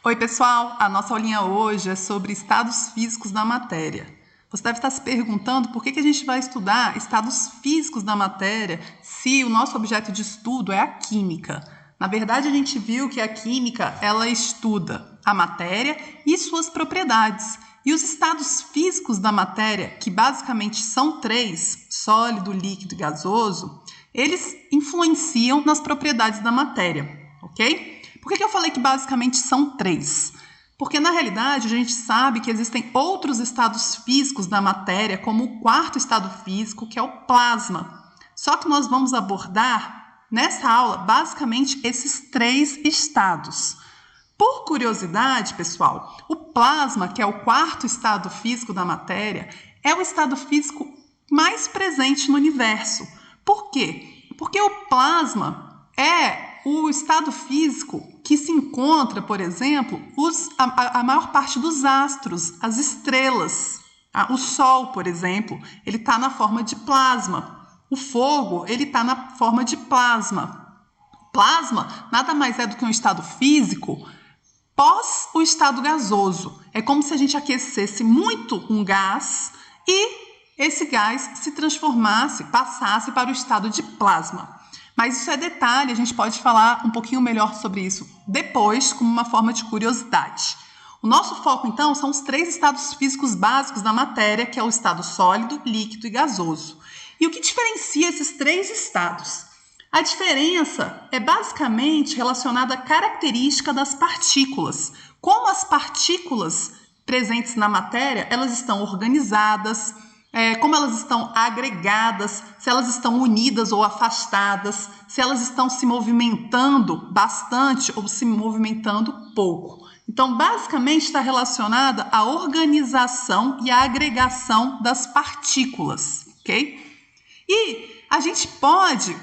Oi, pessoal! A nossa aulinha hoje é sobre estados físicos da matéria. Você deve estar se perguntando por que a gente vai estudar estados físicos da matéria se o nosso objeto de estudo é a química. Na verdade, a gente viu que a química ela estuda a matéria e suas propriedades. E os estados físicos da matéria, que basicamente são três, sólido, líquido e gasoso, eles influenciam nas propriedades da matéria, ok? Por que eu falei que basicamente são três? Porque, na realidade, a gente sabe que existem outros estados físicos da matéria, como o quarto estado físico, que é o plasma. Só que nós vamos abordar, nessa aula, basicamente esses três estados. Por curiosidade, pessoal, o plasma, que é o quarto estado físico da matéria, é o estado físico mais presente no universo. Por quê? Porque o plasma é o estado físico que se encontra, por exemplo, a maior parte dos astros, as estrelas. O Sol, por exemplo, ele está na forma de plasma. O fogo, ele está na forma de plasma. Plasma nada mais é do que um estado físico pós o estado gasoso. É como se a gente aquecesse muito um gás e esse gás se transformasse, passasse para o estado de plasma. Mas isso é detalhe, a gente pode falar um pouquinho melhor sobre isso depois, como uma forma de curiosidade. O nosso foco, então, são os três estados físicos básicos da matéria, que é o estado sólido, líquido e gasoso. E o que diferencia esses três estados? A diferença é basicamente relacionada à característica das partículas. Como as partículas presentes na matéria, elas estão organizadas, como elas estão agregadas, se elas estão unidas ou afastadas, se elas estão se movimentando bastante ou se movimentando pouco. Então, basicamente, está relacionada à organização e à agregação das partículas, ok? E a gente pode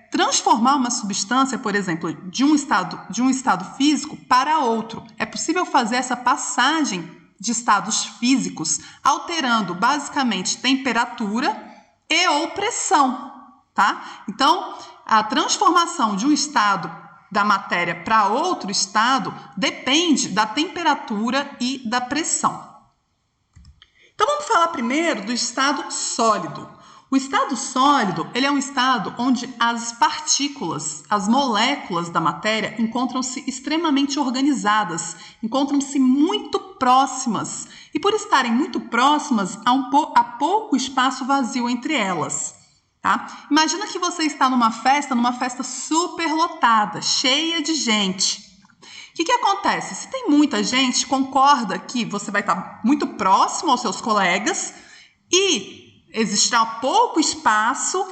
transformar uma substância, por exemplo, de um estado físico para outro. É possível fazer essa passagem de estados físicos, alterando basicamente temperatura e ou pressão, tá? Então, a transformação de um estado da matéria para outro estado depende da temperatura e da pressão. Então, vamos falar primeiro do estado sólido. O estado sólido, ele é um estado onde as partículas, as moléculas da matéria encontram-se extremamente organizadas, encontram-se muito próximas. E por estarem muito próximas, há pouco espaço vazio entre elas. Tá? Imagina que você está numa festa super lotada, cheia de gente. O que acontece? Se tem muita gente, concorda que você vai estar muito próximo aos seus colegas e existirá pouco espaço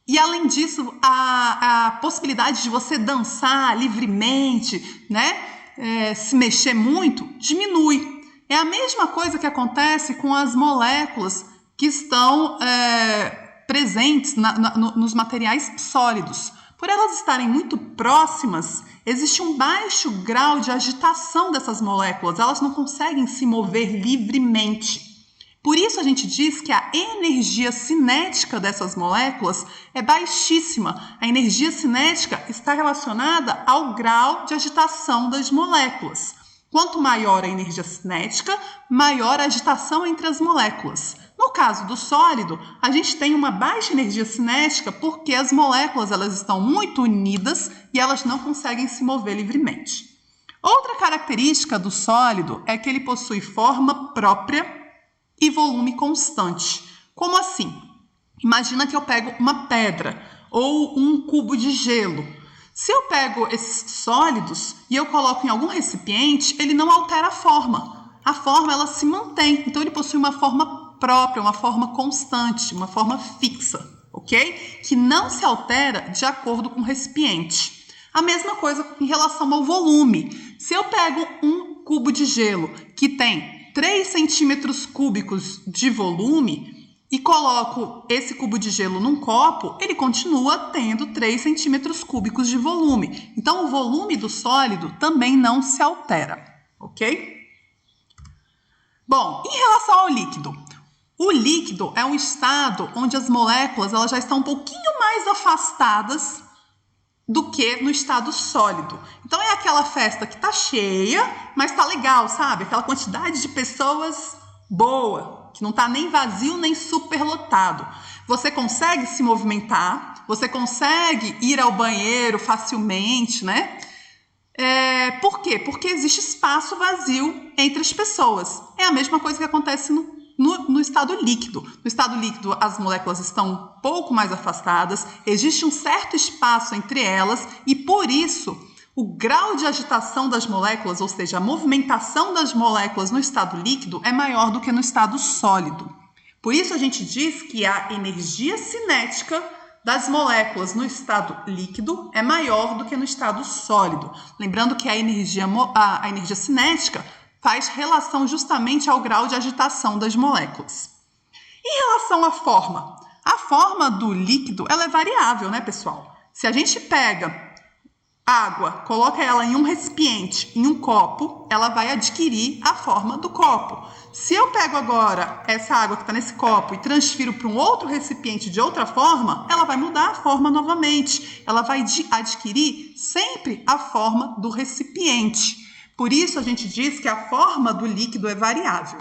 e, além disso, a possibilidade de você dançar livremente, né, se mexer muito, diminui. É a mesma coisa que acontece com as moléculas que estão presentes nos materiais sólidos. Por elas estarem muito próximas, existe um baixo grau de agitação dessas moléculas, elas não conseguem se mover livremente. Por isso a gente diz que a energia cinética dessas moléculas é baixíssima. A energia cinética está relacionada ao grau de agitação das moléculas. Quanto maior a energia cinética, maior a agitação entre as moléculas. No caso do sólido, a gente tem uma baixa energia cinética porque as moléculas elas estão muito unidas e elas não conseguem se mover livremente. Outra característica do sólido é que ele possui forma própria e volume constante. Como assim? Imagina que eu pego uma pedra ou um cubo de gelo. Se eu pego esses sólidos e eu coloco em algum recipiente, ele não altera a forma. A forma ela se mantém. Então ele possui uma forma própria, uma forma constante, uma forma fixa, ok? Que não se altera de acordo com o recipiente. A mesma coisa em relação ao volume. Se eu pego um cubo de gelo que tem 3 centímetros cúbicos de volume e coloco esse cubo de gelo num copo, ele continua tendo 3 centímetros cúbicos de volume. Então, o volume do sólido também não se altera, ok? Bom, em relação ao líquido. O líquido é um estado onde as moléculas elas já estão um pouquinho mais afastadas do que no estado sólido. Então é aquela festa que tá cheia, mas tá legal, sabe? Aquela quantidade de pessoas boa, que não tá nem vazio nem superlotado. Você consegue se movimentar, você consegue ir ao banheiro facilmente, né? Por quê? Porque existe espaço vazio entre as pessoas. É a mesma coisa que acontece no estado líquido. No estado líquido, as moléculas estão um pouco mais afastadas, existe um certo espaço entre elas e, por isso, o grau de agitação das moléculas, ou seja, a movimentação das moléculas no estado líquido é maior do que no estado sólido. Por isso, a gente diz que a energia cinética das moléculas no estado líquido é maior do que no estado sólido. Lembrando que a energia cinética faz relação justamente ao grau de agitação das moléculas. Em relação à forma, a forma do líquido ela é variável, né, pessoal? Se a gente pega água, coloca ela em um recipiente, em um copo, ela vai adquirir a forma do copo. Se eu pego agora essa água que está nesse copo e transfiro para um outro recipiente de outra forma, ela vai mudar a forma novamente. Ela vai adquirir sempre a forma do recipiente. Por isso a gente diz que a forma do líquido é variável.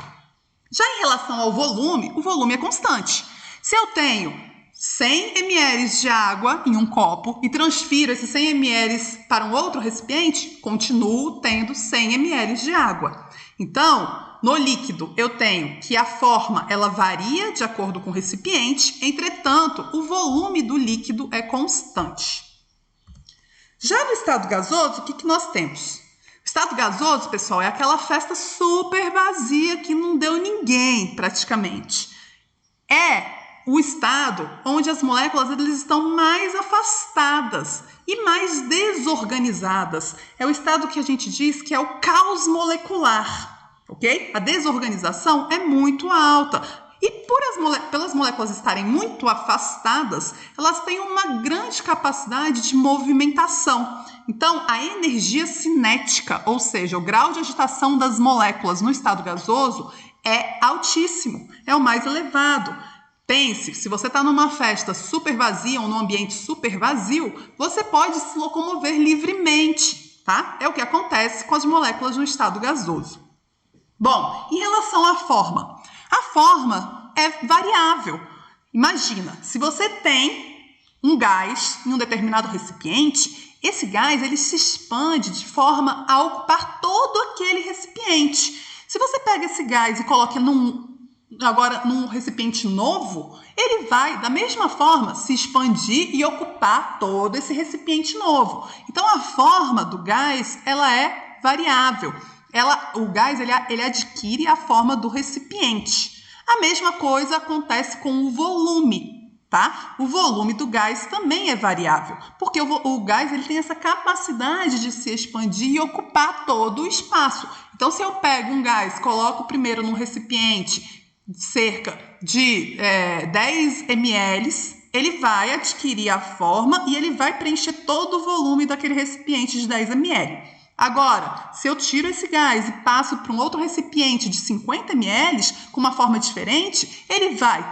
Já em relação ao volume, o volume é constante. Se eu tenho 100 ml de água em um copo e transfiro esses 100 ml para um outro recipiente, continuo tendo 100 ml de água. Então, no líquido, eu tenho que a forma ela varia de acordo com o recipiente, entretanto, o volume do líquido é constante. Já no estado gasoso, o que nós temos? O estado gasoso, pessoal, é aquela festa super vazia que não deu ninguém, praticamente. É o estado onde as moléculas eles estão mais afastadas e mais desorganizadas. É o estado que a gente diz que é o caos molecular, ok? A desorganização é muito alta. E pelas moléculas estarem muito afastadas, elas têm uma grande capacidade de movimentação. Então, a energia cinética, ou seja, o grau de agitação das moléculas no estado gasoso é altíssimo, é o mais elevado. Pense, se você está numa festa super vazia ou num ambiente super vazio, você pode se locomover livremente, tá? É o que acontece com as moléculas no estado gasoso. Bom, em relação à forma, a forma é variável. Imagina, se você tem um gás em um determinado recipiente, esse gás ele se expande de forma a ocupar todo aquele recipiente. Se você pega esse gás e coloca num recipiente novo, ele vai, da mesma forma, se expandir e ocupar todo esse recipiente novo. Então, a forma do gás, ela é variável. O gás, ele adquire a forma do recipiente. A mesma coisa acontece com o volume, tá? O volume do gás também é variável, porque o gás ele tem essa capacidade de se expandir e ocupar todo o espaço. Então, se eu pego um gás, coloco primeiro num recipiente cerca de 10 ml, ele vai adquirir a forma e ele vai preencher todo o volume daquele recipiente de 10 ml. Agora, se eu tiro esse gás e passo para um outro recipiente de 50 ml com uma forma diferente, ele vai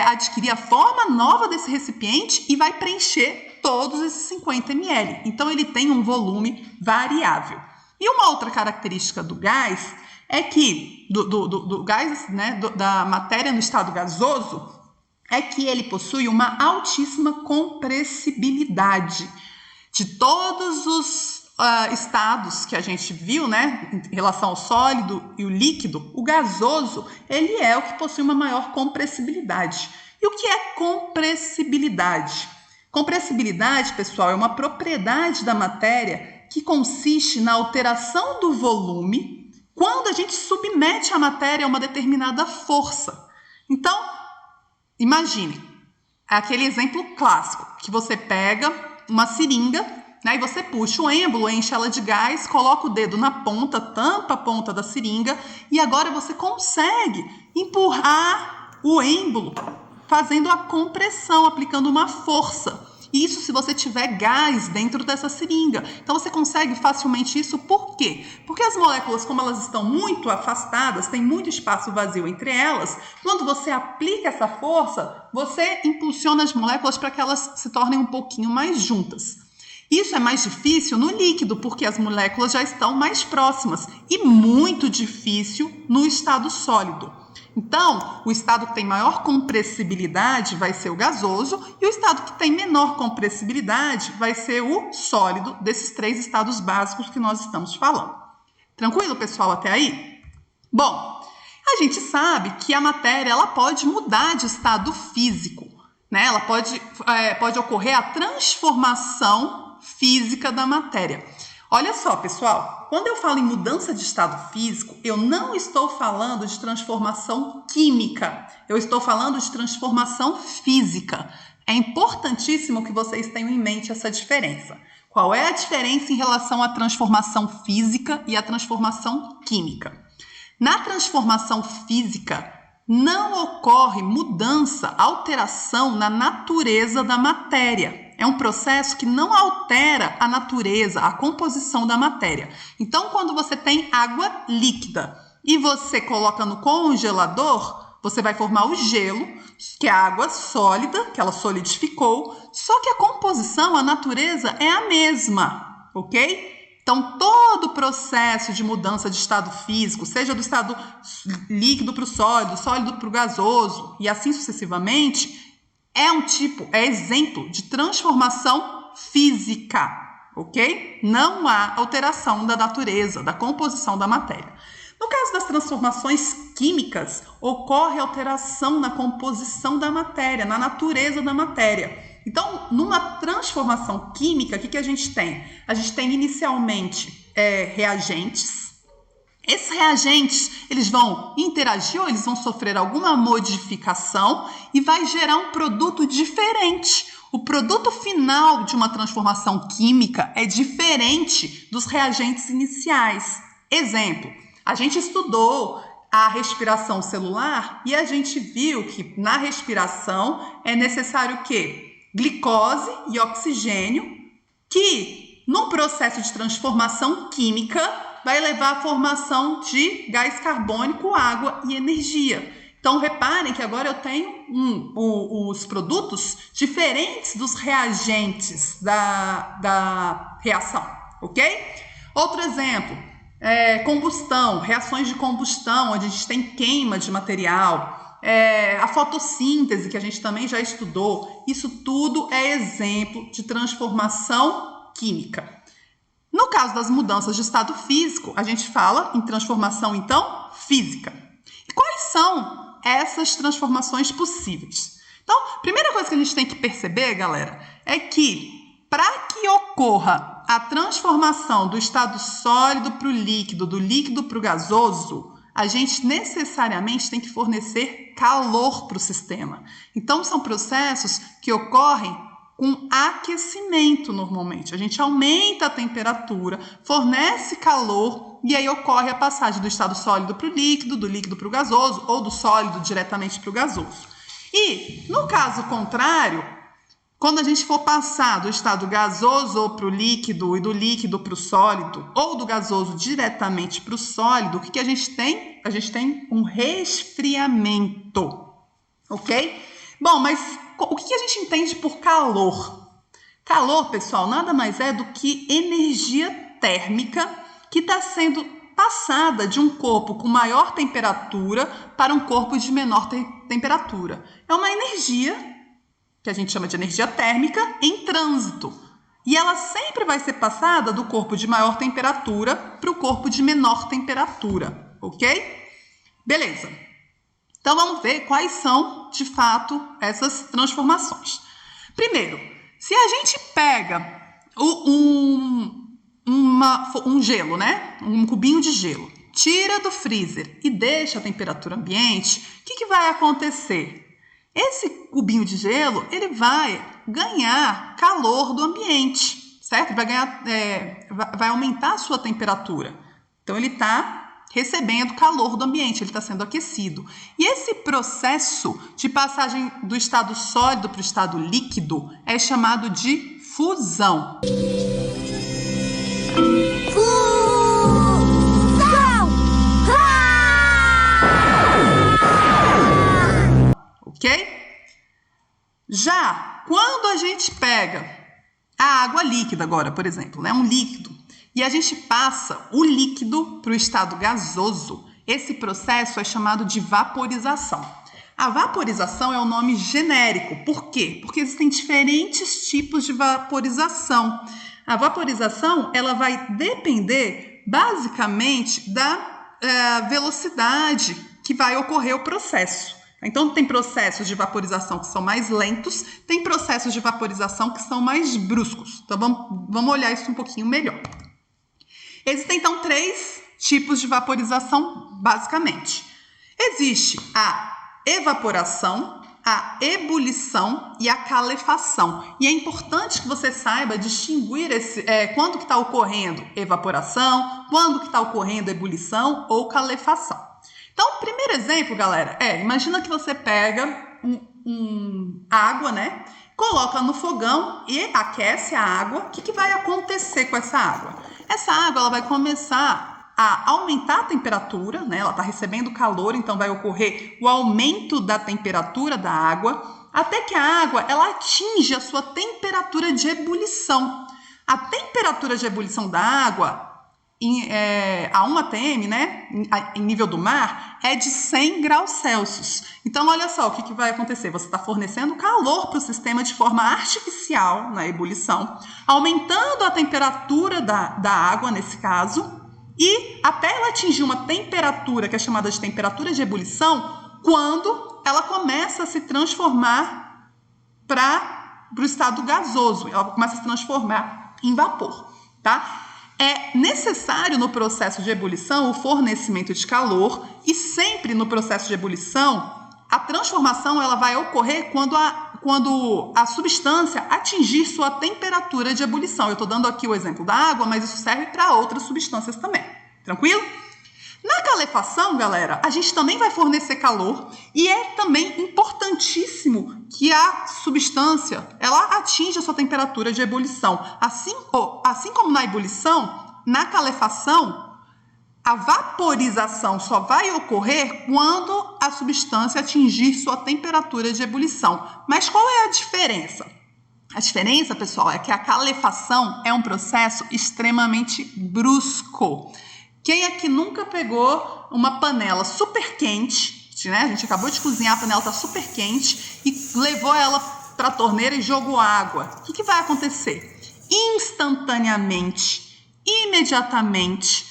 adquirir a forma nova desse recipiente e vai preencher todos esses 50 ml. Então, ele tem um volume variável. E uma outra característica do gás é que, do gás, né, da matéria no estado gasoso, é que ele possui uma altíssima compressibilidade. De todos os estados que a gente viu, né, em relação ao sólido e o líquido, o gasoso, ele é o que possui uma maior compressibilidade. E o que é compressibilidade? Compressibilidade, pessoal, é uma propriedade da matéria que consiste na alteração do volume quando a gente submete a matéria a uma determinada força. Então, imagine, aquele exemplo clássico, que você pega uma seringa, né, e você puxa o êmbolo, enche ela de gás, coloca o dedo na ponta, tampa a ponta da seringa e agora você consegue empurrar o êmbolo fazendo a compressão, aplicando uma força. Isso se você tiver gás dentro dessa seringa. Então você consegue facilmente isso, por quê? Porque as moléculas, como elas estão muito afastadas, tem muito espaço vazio entre elas, quando você aplica essa força, você impulsiona as moléculas para que elas se tornem um pouquinho mais juntas. Isso é mais difícil no líquido, porque as moléculas já estão mais próximas, e muito difícil no estado sólido. Então, o estado que tem maior compressibilidade vai ser o gasoso, e o estado que tem menor compressibilidade vai ser o sólido, desses 3 estados básicos que nós estamos falando. Tranquilo, pessoal, até aí? Bom, a gente sabe que a matéria ela pode mudar de estado físico, né? Ela pode ocorrer a transformação física da matéria. Olha só, pessoal, quando eu falo em mudança de estado físico, eu não estou falando de transformação química, eu estou falando de transformação física. É importantíssimo que vocês tenham em mente essa diferença. Qual é a diferença em relação à transformação física e à transformação química? Na transformação física, não ocorre mudança, alteração na natureza da matéria. É um processo que não altera a natureza, a composição da matéria. Então, quando você tem água líquida e você coloca no congelador, você vai formar o gelo, que é a água sólida, que ela solidificou, só que a composição, a natureza é a mesma, ok? Então, todo o processo de mudança de estado físico, seja do estado líquido para o sólido para o gasoso e assim sucessivamente, é exemplo de transformação física, ok? Não há alteração da natureza, da composição da matéria. No caso das transformações químicas, ocorre alteração na composição da matéria, na natureza da matéria. Então, numa transformação química, o que a gente tem? A gente tem inicialmente reagentes. Esses reagentes, eles vão interagir ou eles vão sofrer alguma modificação e vai gerar um produto diferente. O produto final de uma transformação química é diferente dos reagentes iniciais. Exemplo, a gente estudou a respiração celular e a gente viu que na respiração é necessário o quê? Glicose e oxigênio, que num processo de transformação química vai levar à formação de gás carbônico, água e energia. Então, reparem que agora eu tenho os produtos diferentes dos reagentes da reação, ok? Outro exemplo, combustão, reações de combustão, onde a gente tem queima de material, a fotossíntese, que a gente também já estudou. Isso tudo é exemplo de transformação química. No caso das mudanças de estado físico, a gente fala em transformação, então, física. E quais são essas transformações possíveis? Então, a primeira coisa que a gente tem que perceber, galera, é que para que ocorra a transformação do estado sólido para o líquido, do líquido para o gasoso, a gente necessariamente tem que fornecer calor para o sistema. Então, são processos que ocorrem com aquecimento normalmente. A gente aumenta a temperatura, fornece calor e aí ocorre a passagem do estado sólido para o líquido, do líquido para o gasoso ou do sólido diretamente para o gasoso. E no caso contrário, quando a gente for passar do estado gasoso para o líquido e do líquido para o sólido ou do gasoso diretamente para o sólido, o que a gente tem? A gente tem um resfriamento, ok? Bom, mas o que a gente entende por calor? Calor, pessoal, nada mais é do que energia térmica que está sendo passada de um corpo com maior temperatura para um corpo de menor temperatura. É uma energia que a gente chama de energia térmica em trânsito. E ela sempre vai ser passada do corpo de maior temperatura para o corpo de menor temperatura, ok? Beleza. Então, vamos ver quais são, de fato, essas transformações. Primeiro, se a gente pega um gelo, né? Um cubinho de gelo, tira do freezer e deixa a temperatura ambiente, o que vai acontecer? Esse cubinho de gelo, ele vai ganhar calor do ambiente, certo? Vai aumentar a sua temperatura. Então, ele está recebendo calor do ambiente, ele está sendo aquecido. E esse processo de passagem do estado sólido para o estado líquido é chamado de fusão. Ok? Já quando a gente pega a água líquida agora, por exemplo, né, um líquido, e a gente passa o líquido para o estado gasoso, esse processo é chamado de vaporização. A vaporização é um nome genérico. Por quê? Porque existem diferentes tipos de vaporização. A vaporização ela vai depender basicamente da velocidade que vai ocorrer o processo. Então, tem processos de vaporização que são mais lentos, tem processos de vaporização que são mais bruscos. Então, vamos olhar isso um pouquinho melhor. Existem, então, 3 tipos de vaporização, basicamente. Existe a evaporação, a ebulição e a calefação. E é importante que você saiba distinguir quando que está ocorrendo evaporação, quando que está ocorrendo ebulição ou calefação. Então, o primeiro exemplo, galera, imagina que você pega água, né? Coloca no fogão e aquece a água. O que vai acontecer com essa água? Essa água ela vai começar a aumentar a temperatura, né? Ela está recebendo calor, então vai ocorrer o aumento da temperatura da água, até que a água ela atinge a sua temperatura de ebulição. A temperatura de ebulição da água a 1 atm, né, em nível do mar, é de 100 graus Celsius. Então, olha só o que vai acontecer. Você está fornecendo calor para o sistema de forma artificial na ebulição, aumentando a temperatura da água, nesse caso, e até ela atingir uma temperatura que é chamada de temperatura de ebulição, quando ela começa a se transformar para o estado gasoso. Ela começa a se transformar em vapor, tá? É necessário no processo de ebulição o fornecimento de calor e sempre no processo de ebulição a transformação ela vai ocorrer quando a substância atingir sua temperatura de ebulição. Eu estou dando aqui o exemplo da água, mas isso serve para outras substâncias também. Tranquilo? Na calefação, galera, a gente também vai fornecer calor e é também importantíssimo que a substância ela atinja a sua temperatura de ebulição. Assim como na ebulição, na calefação, a vaporização só vai ocorrer quando a substância atingir sua temperatura de ebulição. Mas qual é a diferença? A diferença, pessoal, é que a calefação é um processo extremamente brusco. Quem aqui nunca pegou uma panela super quente, né? A gente acabou de cozinhar, a panela está super quente e levou ela para a torneira e jogou água. O que vai acontecer? Instantaneamente, imediatamente,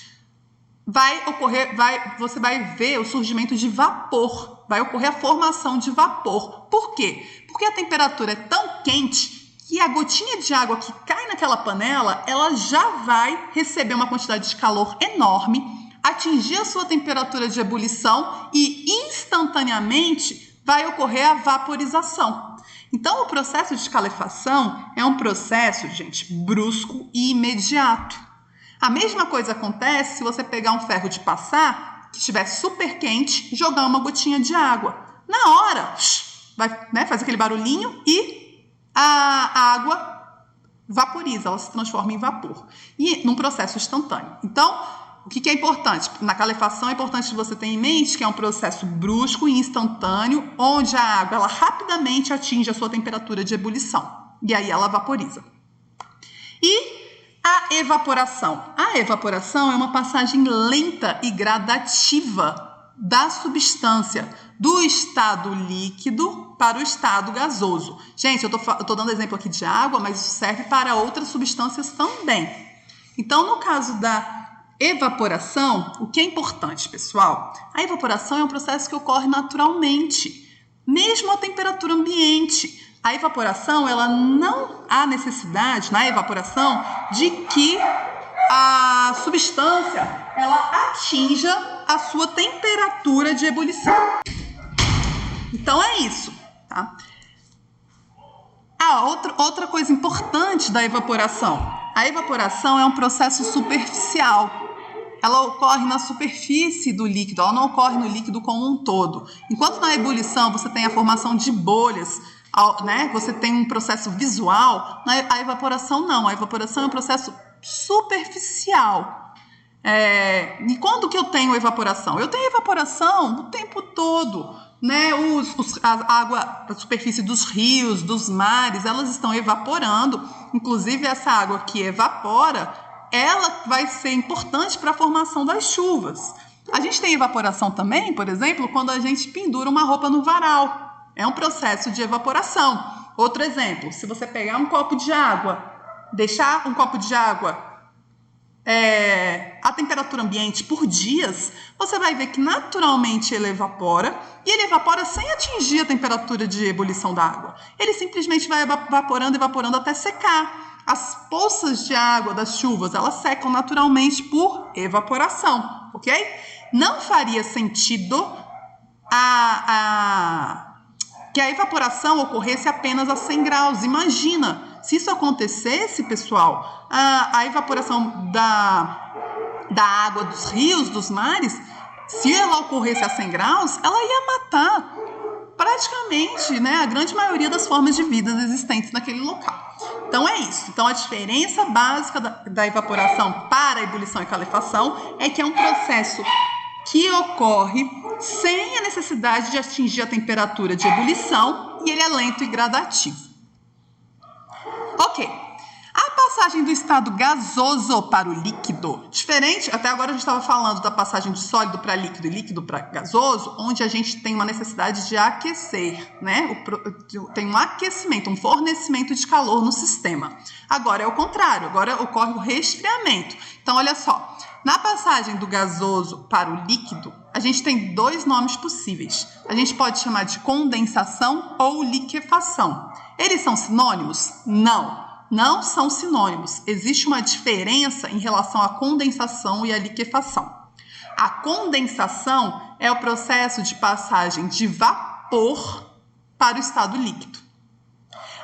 você vai ver o surgimento de vapor, vai ocorrer a formação de vapor. Por quê? Porque a temperatura é tão quente que a gotinha de água que cai naquela panela, ela já vai receber uma quantidade de calor enorme, atingir a sua temperatura de ebulição e instantaneamente vai ocorrer a vaporização. Então, o processo de calefação é um processo, gente, brusco e imediato. A mesma coisa acontece se você pegar um ferro de passar, que estiver super quente, jogar uma gotinha de água. Na hora, vai, né, fazer aquele barulhinho e a água vaporiza, ela se transforma em vapor. E num processo instantâneo. Então, o que é importante? Na calefação é importante você ter em mente que é um processo brusco e instantâneo, onde a água ela rapidamente atinge a sua temperatura de ebulição. E aí ela vaporiza. E a evaporação. A evaporação é uma passagem lenta e gradativa da substância do estado líquido para o estado gasoso. Gente, eu tô dando exemplo aqui de água, mas isso serve para outras substâncias também. Então, no caso da evaporação, o que é importante, pessoal? A evaporação é um processo que ocorre naturalmente, mesmo a temperatura ambiente. A evaporação, ela não há necessidade, na evaporação, de que a substância ela atinja a sua temperatura de ebulição. Então é isso, tá? Outra coisa importante da evaporação. A evaporação é um processo superficial. ela ocorre na superfície do líquido, ela não ocorre no líquido como um todo. Enquanto na ebulição você tem a formação de bolhas, né? Você tem um processo visual, a evaporação não. A evaporação é um processo superficial. E quando que eu tenho evaporação? Eu tenho evaporação o tempo todo, né? A água, a superfície dos rios, dos mares, elas estão evaporando. Inclusive essa água que evapora, ela vai ser importante para a formação das chuvas. A gente tem evaporação também, por exemplo, quando a gente pendura uma roupa no varal. É um processo de evaporação. Outro exemplo, se você pegar um copo de água, deixar um copo de água a temperatura ambiente por dias, você vai ver que naturalmente ele evapora, e ele evapora sem atingir a temperatura de ebulição da água. Ele simplesmente vai evaporando até secar. As poças de água das chuvas, elas secam naturalmente por evaporação, ok? Não faria sentido que a evaporação ocorresse apenas a 100 graus. Imagina, se isso acontecesse, pessoal, a evaporação da água dos rios, dos mares, se ela ocorresse a 100 graus, ela ia matar praticamente, né, a grande maioria das formas de vida existentes naquele local. Então é isso. Então a diferença básica da evaporação para a ebulição e calefação é que é um processo que ocorre sem a necessidade de atingir a temperatura de ebulição e ele é lento e gradativo. Ok, a passagem do estado gasoso para o líquido, diferente, até agora a gente estava falando da passagem de sólido para líquido e líquido para gasoso, onde a gente tem uma necessidade de aquecer, né? Tem um aquecimento, um fornecimento de calor no sistema. Agora é o contrário, agora ocorre o resfriamento. Então, olha só, na passagem do gasoso para o líquido, a gente tem dois nomes possíveis. A gente pode chamar de condensação ou liquefação. Eles são sinônimos? Não, não são sinônimos. Existe uma diferença em relação à condensação e à liquefação. A condensação é o processo de passagem de vapor para o estado líquido.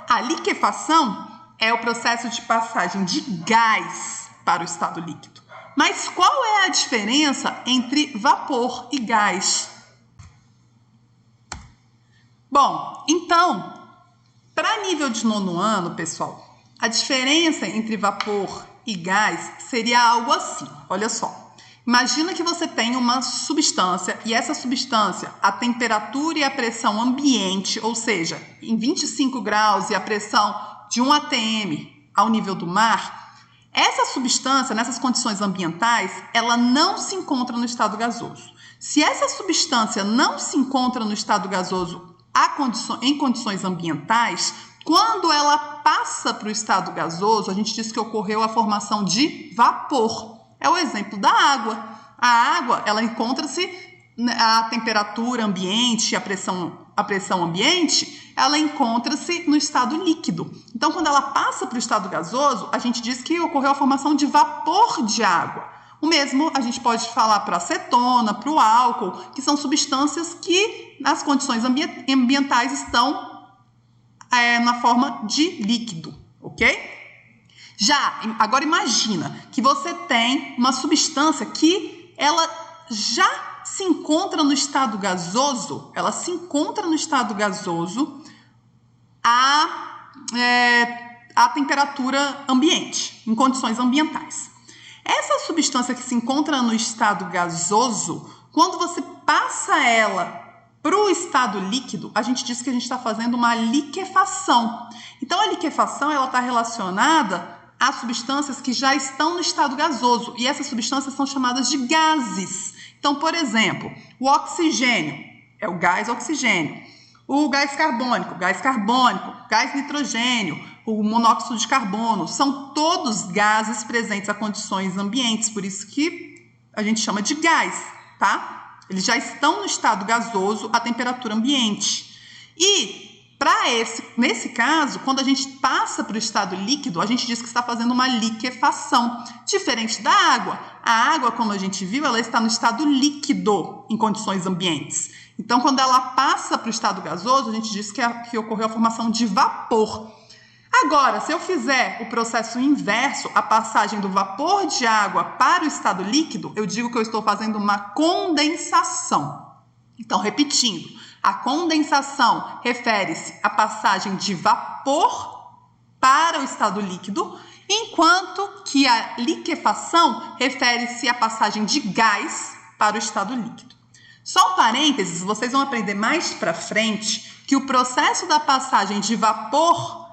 A liquefação é o processo de passagem de gás para o estado líquido. Mas qual é a diferença entre vapor e gás? Bom, então, para nível de 9º ano, pessoal, a diferença entre vapor e gás seria algo assim. Olha só, imagina que você tem uma substância e essa substância, a temperatura e a pressão ambiente, ou seja, em 25 graus e a pressão de 1 atm ao nível do mar, essa substância, nessas condições ambientais, ela não se encontra no estado gasoso. Se essa substância não se encontra no estado gasoso em condições ambientais, quando ela passa para o estado gasoso, a gente diz que ocorreu a formação de vapor. É o exemplo da água. A água, ela encontra-se a temperatura ambiente, a pressão ambiente, ela encontra-se no estado líquido. Então, quando ela passa para o estado gasoso, a gente diz que ocorreu a formação de vapor de água. O mesmo a gente pode falar para a acetona, para o álcool, que são substâncias que, nas condições ambientais, estão na forma de líquido, ok? Agora imagina que você tem uma substância que ela já se encontra no estado gasoso, a temperatura ambiente, em condições ambientais. Essa substância que se encontra no estado gasoso, quando você passa ela para o estado líquido, a gente diz que a gente está fazendo uma liquefação. Então, a liquefação está relacionada a substâncias que já estão no estado gasoso, e essas substâncias são chamadas de gases. Então, por exemplo, o oxigênio é o gás oxigênio, o gás carbônico, gás nitrogênio, o monóxido de carbono, são todos gases presentes a condições ambientes, por isso que a gente chama de gás, tá? Eles já estão no estado gasoso a temperatura ambiente. E nesse caso, quando a gente passa para o estado líquido, a gente diz que está fazendo uma liquefação, diferente da água. A água, como a gente viu, ela está no estado líquido em condições ambientes. Então, quando ela passa para o estado gasoso, a gente diz que ocorreu a formação de vapor. Agora, se eu fizer o processo inverso, a passagem do vapor de água para o estado líquido, eu digo que eu estou fazendo uma condensação. Então, repetindo, a condensação refere-se à passagem de vapor para o estado líquido, enquanto que a liquefação refere-se à passagem de gás para o estado líquido. Só um parênteses, vocês vão aprender mais para frente que o processo da passagem de vapor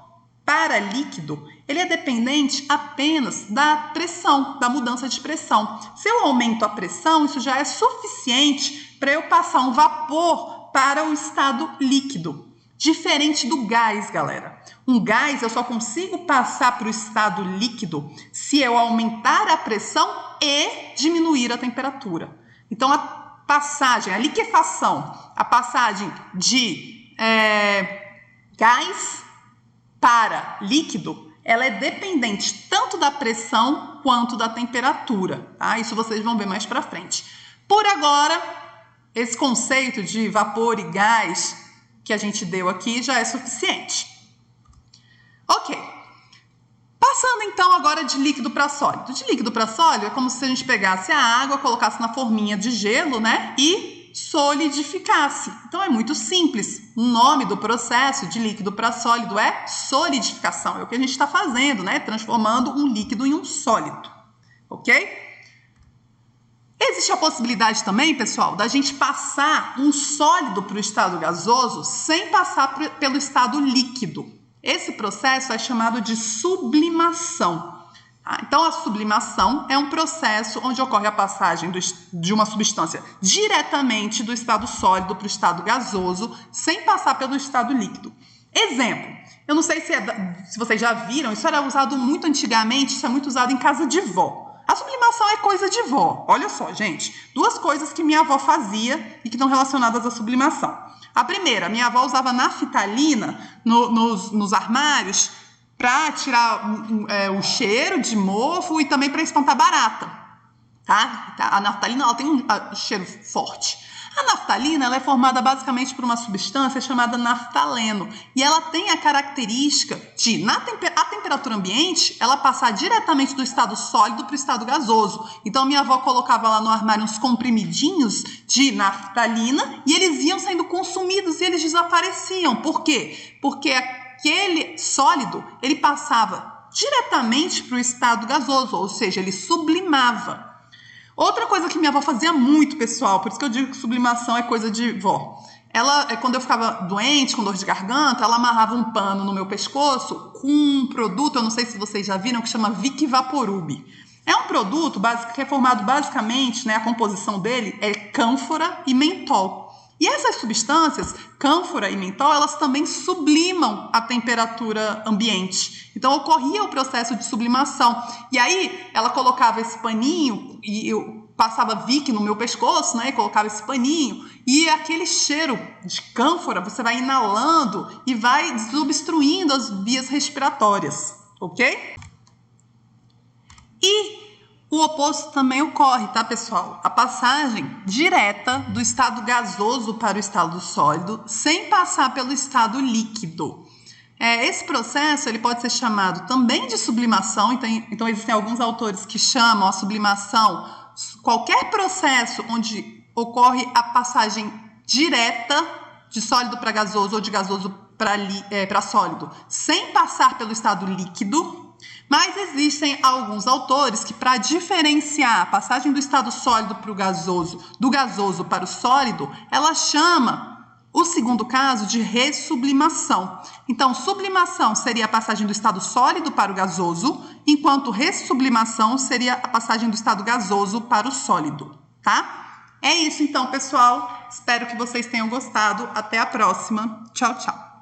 para líquido, ele é dependente apenas da pressão, da mudança de pressão. Se eu aumento a pressão, isso já é suficiente para eu passar um vapor para o estado líquido. Diferente do gás, galera. Um gás eu só consigo passar para o estado líquido se eu aumentar a pressão e diminuir a temperatura. Então, a passagem, a liquefação, a passagem de gás para líquido, ela é dependente tanto da pressão quanto da temperatura, tá? Isso vocês vão ver mais para frente. Por agora, esse conceito de vapor e gás que a gente deu aqui já é suficiente. Ok. Passando então agora de líquido para sólido. De líquido para sólido é como se a gente pegasse a água, colocasse na forminha de gelo, né? E solidificasse. Então é muito simples. O nome do processo de líquido para sólido é solidificação. É o que a gente está fazendo, né? Transformando um líquido em um sólido. Ok? Existe a possibilidade também, pessoal, da gente passar um sólido para o estado gasoso sem passar pelo estado líquido. Esse processo é chamado de sublimação. Então, a sublimação é um processo onde ocorre a passagem de uma substância diretamente do estado sólido para o estado gasoso, sem passar pelo estado líquido. Exemplo, eu não sei se vocês já viram, isso era usado muito antigamente, isso é muito usado em casa de vó. A sublimação é coisa de vó. Olha só, gente, duas coisas que minha avó fazia e que estão relacionadas à sublimação. A primeira, minha avó usava naftalina nos armários para tirar o cheiro de mofo e também para espantar barata, tá? A naftalina ela tem um cheiro forte. A naftalina ela é formada basicamente por uma substância chamada naftaleno e ela tem a característica de, a temperatura ambiente, ela passar diretamente do estado sólido para o estado gasoso. Então, minha avó colocava lá no armário uns comprimidinhos de naftalina e eles iam sendo consumidos e eles desapareciam. Por quê? Porque aquele sólido, ele passava diretamente para o estado gasoso, ou seja, ele sublimava. Outra coisa que minha avó fazia muito, pessoal, por isso que eu digo que sublimação é coisa de vó. Ela, quando eu ficava doente, com dor de garganta, ela amarrava um pano no meu pescoço com um produto, eu não sei se vocês já viram, que chama Vic Vaporub. É um produto que é formado basicamente, né, a composição dele é cânfora e mentol. E essas substâncias, cânfora e mentol, elas também sublimam a temperatura ambiente. Então, ocorria o processo de sublimação. E aí, ela colocava esse paninho, e eu passava Vic no meu pescoço, né? E colocava esse paninho. E aquele cheiro de cânfora, você vai inalando e vai desobstruindo as vias respiratórias. Ok? E o oposto também ocorre, tá, pessoal? A passagem direta do estado gasoso para o estado sólido, sem passar pelo estado líquido. Esse processo ele pode ser chamado também de sublimação, então existem alguns autores que chamam a sublimação qualquer processo onde ocorre a passagem direta de sólido para gasoso ou de gasoso para sólido, sem passar pelo estado líquido. Mas existem alguns autores que, para diferenciar a passagem do estado sólido para o gasoso, do gasoso para o sólido, ela chama o segundo caso de ressublimação. Então, sublimação seria a passagem do estado sólido para o gasoso, enquanto ressublimação seria a passagem do estado gasoso para o sólido, tá? É isso então, pessoal. Espero que vocês tenham gostado. Até a próxima. Tchau, tchau.